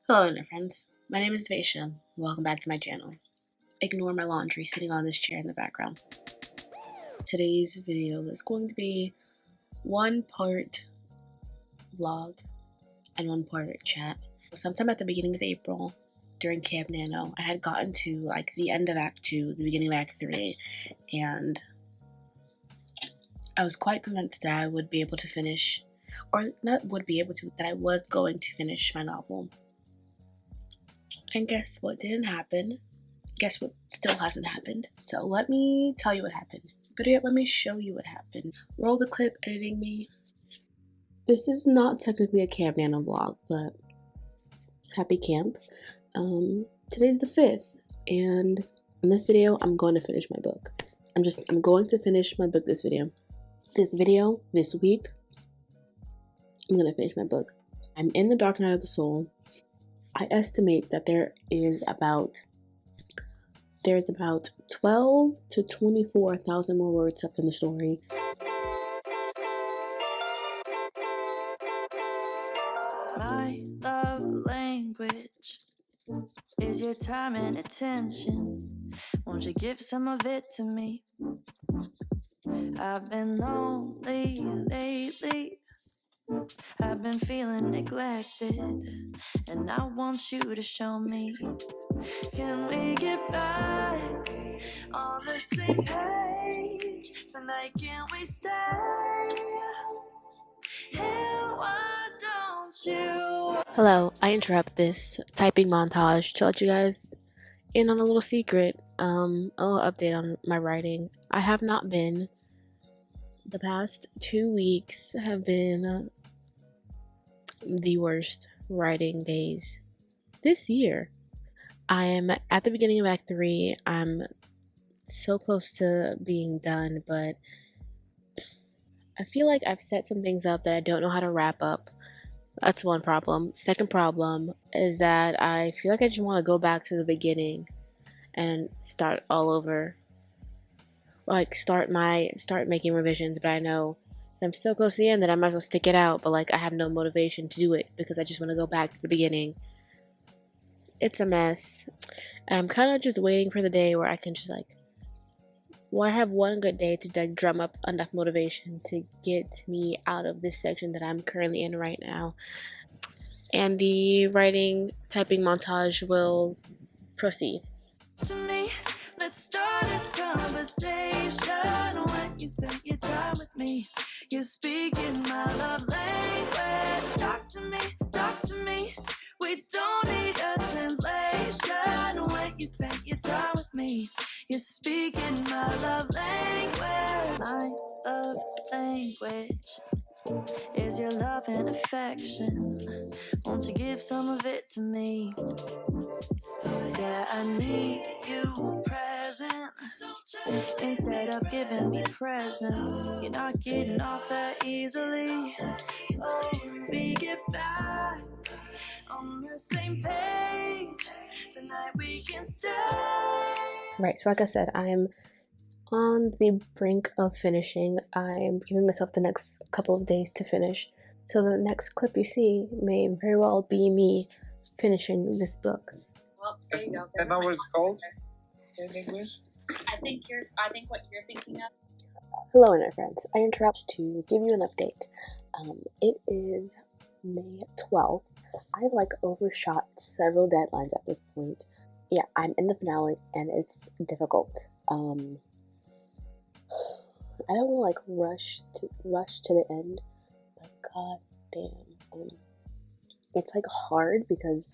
Hello internet friends, my name is Vesha. Welcome back to my channel. Ignore my laundry sitting on this chair in the background. Today's video is going to be one part vlog and one part chat. Sometime at the beginning of April, during Camp Nano, I had gotten to like the end of Act 2, the beginning of Act 3, and I was quite convinced that I would be able to finish, or not would be able to, that I was going to finish my novel. And guess what didn't happen? Guess what still hasn't happened? So let me tell you what happened. Better yet, let me show you what happened. Roll the clip, editing me. This is not technically a Camp Nano vlog, but happy camp. Today's the 5th, and in this video, I'm going to finish my book. I'm going to finish my book this video. This week, I'm going to finish my book. I'm in the Dark Night of the Soul. I estimate that there's about 12 to 24,000 more words left in the story. My love language is your time and attention. Won't you give some of it to me? I've been lonely lately. I've been feeling neglected, and I want you to show me. Can we get back on the same page tonight? Can we stay? And why don't you? Hello, I interrupt this typing montage to let you guys in on a little secret, a little update on my writing. I have not been. The past 2 weeks have been the worst writing days this year. I am at the beginning of Act 3. I'm so close to being done, but I feel like I've set some things up that I don't know how to wrap up. That's one problem. Second problem is that I feel like I just want to go back to the beginning and start all over. Like start making revisions, but I know that I'm so close to the end that I might as well stick it out, but like I have no motivation to do it because I just want to go back to the beginning. It's a mess. And I'm kind of just waiting for the day where I can just I have one good day to drum up enough motivation to get me out of this section that I'm currently in right now. And the typing montage will proceed. To me, let's start a conversation. When you spend your time with me, you're speaking my love language. Talk to me. We don't need a translation. When you spend your time with me, you're speaking my love language. My love language is your love and affection. Won't you give some of it to me? Yeah, I need you present. Instead of giving me presents, you're not getting off that easily. Oh, we get back on the same page. Tonight we can stay. Right, so like I said, I'm on the brink of finishing. I'm giving myself the next couple of days to finish. So the next clip you see may very well be me finishing this book. Well, there you go. And that was called in English? I think what you're thinking of. Hello internet friends, I interrupt to give you an update. It is May 12th. I've overshot several deadlines at this point. Yeah, I'm in the finale and it's difficult. I don't want to rush to the end, but god damn, it's hard because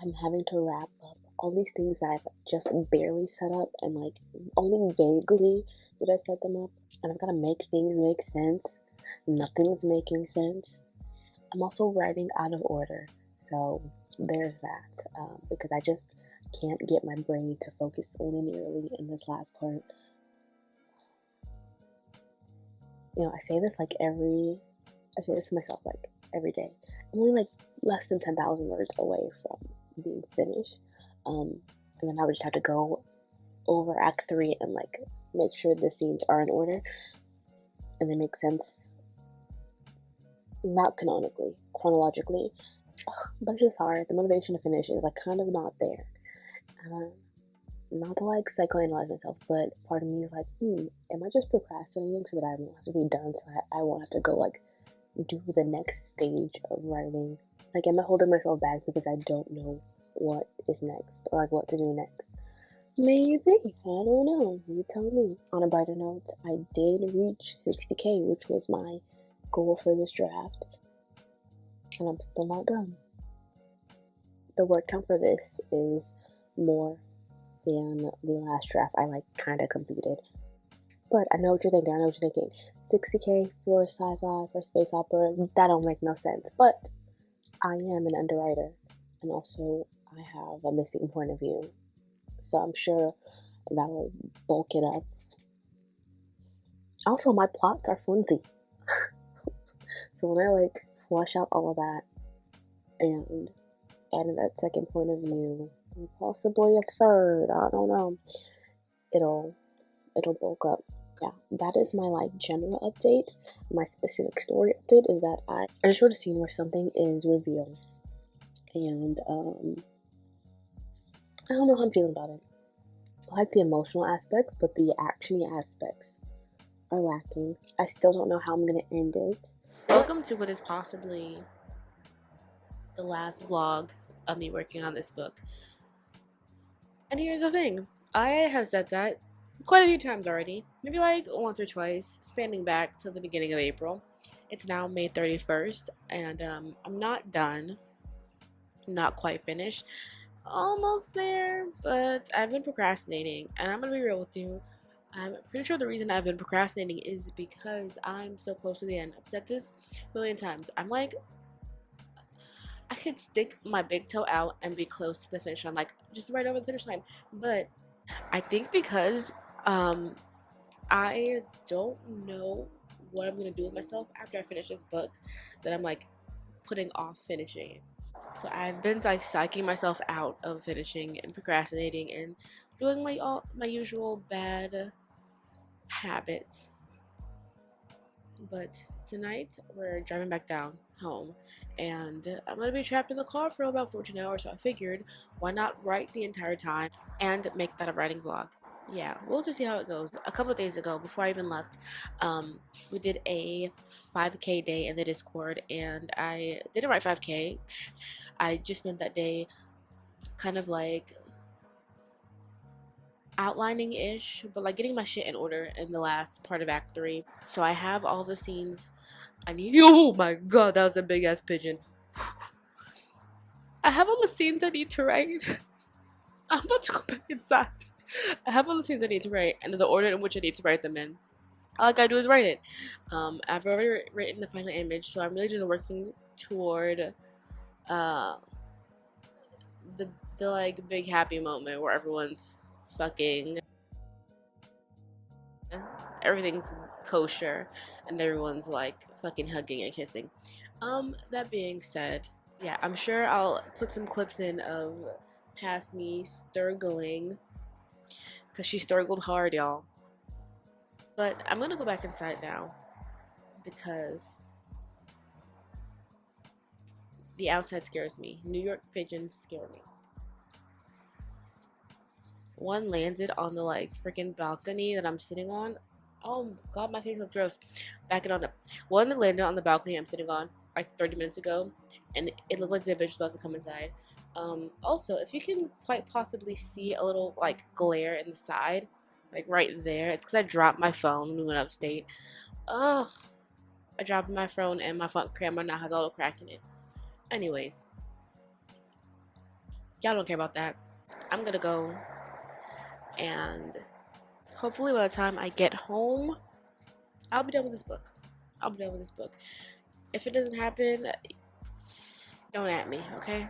I'm having to wrap up all these things that I've just barely set up, and only vaguely did I set them up, and I've got to make things make sense. Nothing's making sense. I'm also writing out of order, so there's that, because I just can't get my brain to focus linearly in this last part. I say this to myself every day. I'm only less than 10,000 words away from being finished, and then I would just have to go over Act 3 and make sure the scenes are in order and they make sense, not chronologically, but it's just hard. The motivation to finish is like kind of not there. And not to like psychoanalyze myself, but part of me is like, am I just procrastinating so that I won't have to be done, so I won't have to go like do the next stage of writing? Like, am I holding myself back because I don't know what is next, or like what to do next? Maybe, I don't know, you tell me. On a brighter note, I did reach 60k, which was my goal for this draft, and I'm still not done. The word count for this is more than the last draft I like kind of completed. But I know what you're thinking. 60k for sci-fi, for space opera, that don't make no sense. But I am an underwriter, and also I have a missing point of view, so I'm sure that will bulk it up. Also, my plots are flimsy. So when I like flush out all of that and add in that second point of view, and possibly a third, I don't know, it'll bulk up. Yeah, that is my like general update. My specific story update is that I just wrote a scene where something is revealed, and I don't know how I'm feeling about it. I like the emotional aspects, but the actiony aspects are lacking. I still don't know how I'm gonna end it. Welcome to what is possibly the last vlog of me working on this book. And here's the thing, I have said that quite a few times already, maybe like once or twice, spanning back to the beginning of April. It's now May 31st, and I'm not done, not quite finished, almost there, but I've been procrastinating, and I'm gonna be real with you. I'm pretty sure the reason I've been procrastinating is because I'm so close to the end. I've said this a million times. I'm like, I could stick my big toe out and be close to the finish line, like just right over the finish line. But I think because I don't know what I'm gonna do with myself after I finish this book, that I'm like putting off finishing it. So I've been like psyching myself out of finishing and procrastinating and doing my usual bad habits. But tonight we're driving back down home, and I'm gonna be trapped in the car for about 14 hours, so I figured why not write the entire time and make that a writing vlog. Yeah, we'll just see how it goes. A couple of days ago, before I even left, we did a 5k day in the Discord, and I didn't write 5k. I just spent that day kind of like outlining ish, but like getting my shit in order in the last part of Act 3. So I have all the scenes I need. Oh my god, that was a big ass pigeon. I have all the scenes I need to write. I'm about to go back inside. I have all the scenes I need to write and the order in which I need to write them in. All I gotta do is write it. I've already written the final image, so I'm really just working toward the like big happy moment where everyone's fucking, everything's kosher and everyone's like fucking hugging and kissing. That being said, yeah, I'm sure I'll put some clips in of past me sturgling, because she sturgled hard, y'all. But I'm gonna go back inside now because the outside scares me. New York pigeons scare me. One landed on the like freaking balcony that I'm sitting on. Oh god, my face looks gross. Back it on up. One that landed on the balcony I'm sitting on like 30 minutes ago, and it looked like the bitch was about to come inside. Also, if you can quite possibly see a little like glare in the side, like right there, it's because I dropped my phone when we went upstate. Ugh, I dropped my phone, and my front camera now has a little crack in it. Anyways, y'all don't care about that. I'm gonna go, and hopefully by the time I get home, I'll be done with this book. If it doesn't happen, don't at me, okay?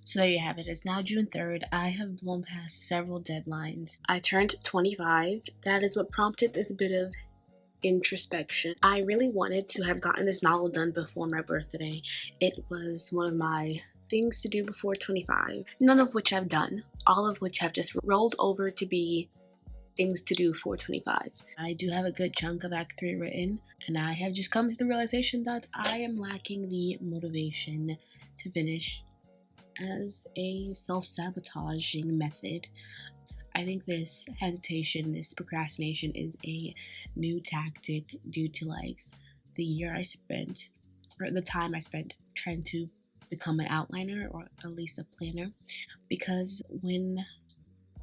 So there you have it. It's now June 3rd. I have blown past several deadlines. I turned 25. That is what prompted this bit of introspection. I really wanted to have gotten this novel done before my birthday. It was one of my things to do before 25, none of which I've done, all of which have just rolled over to be things to do for 25. I do have a good chunk of Act 3 written, and I have just come to the realization that I am lacking the motivation to finish as a self-sabotaging method. I think this hesitation, this procrastination is a new tactic due to like the year I spent, or the time I spent trying to become an outliner or at least a planner. Because when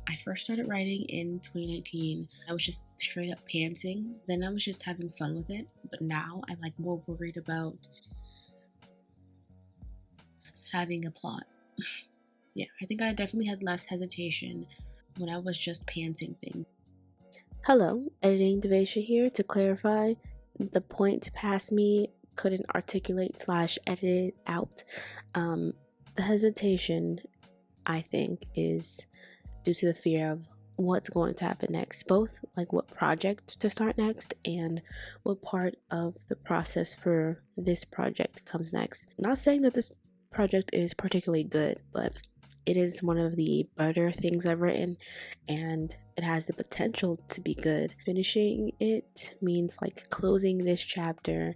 I first started writing in 2019, I was just straight up pantsing. Then I was just having fun with it. But now I'm like more worried about having a plot. Yeah, I think I definitely had less hesitation when I was just pantsing things. Hello, editing Devesha here. To clarify, the point past me couldn't articulate / edit it out. The hesitation, I think, is due to the fear of what's going to happen next, both like what project to start next and what part of the process for this project comes next. Not saying that this project is particularly good, but it is one of the better things I've written, and it has the potential to be good. Finishing it means like closing this chapter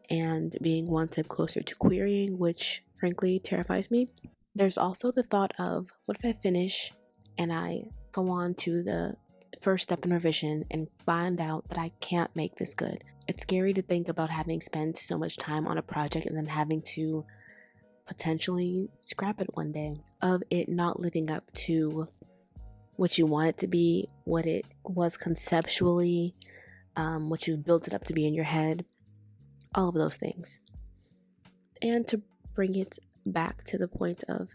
and being one step closer to querying, which frankly terrifies me. There's also the thought of, what if I finish and I go on to the first step in revision and find out that I can't make this good? It's scary to think about having spent so much time on a project and then having to potentially scrap it one day, of it not living up to what you want it to be, what it was conceptually, what you've built it up to be in your head, all of those things. And to bring it back to the point of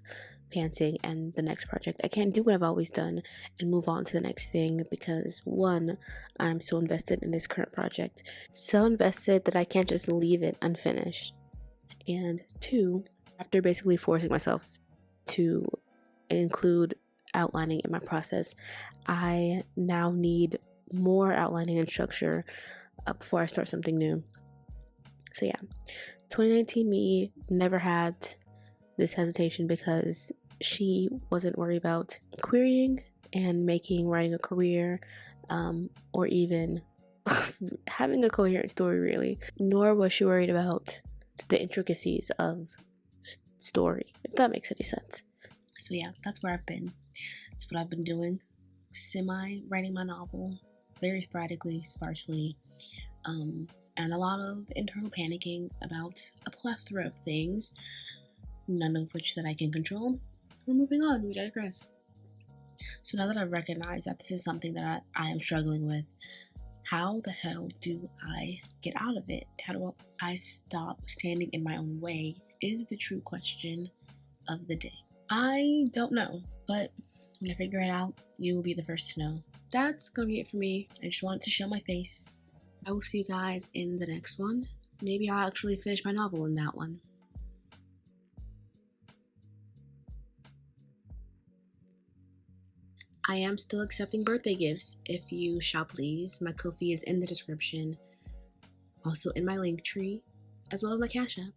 pantsing and the next project, I can't do what I've always done and move on to the next thing because, one, I'm so invested in this current project, so invested that I can't just leave it unfinished, and two, after basically forcing myself to include outlining in my process, I now need more outlining and structure before I start something new. So yeah, 2019 me never had this hesitation because she wasn't worried about querying and making writing a career, or even having a coherent story really, nor was she worried about the intricacies of story, if that makes any sense. So yeah, that's where I've been. That's what I've been doing. Writing my novel, very sporadically, sparsely, and a lot of internal panicking about a plethora of things, none of which that I can control. We're moving on, we digress. So now that I've recognized that this is something that I am struggling with, how the hell do I get out of it? How do I stop standing in my own way is the true question of the day. I don't know, but when I figure it out, you will be the first to know. That's gonna be it for me. I just wanted to show my face. I will see you guys in the next one. Maybe I'll actually finish my novel in that one. I am still accepting birthday gifts if you shall please. My Ko-fi is in the description, also in my Linktree, as well as my Cash App.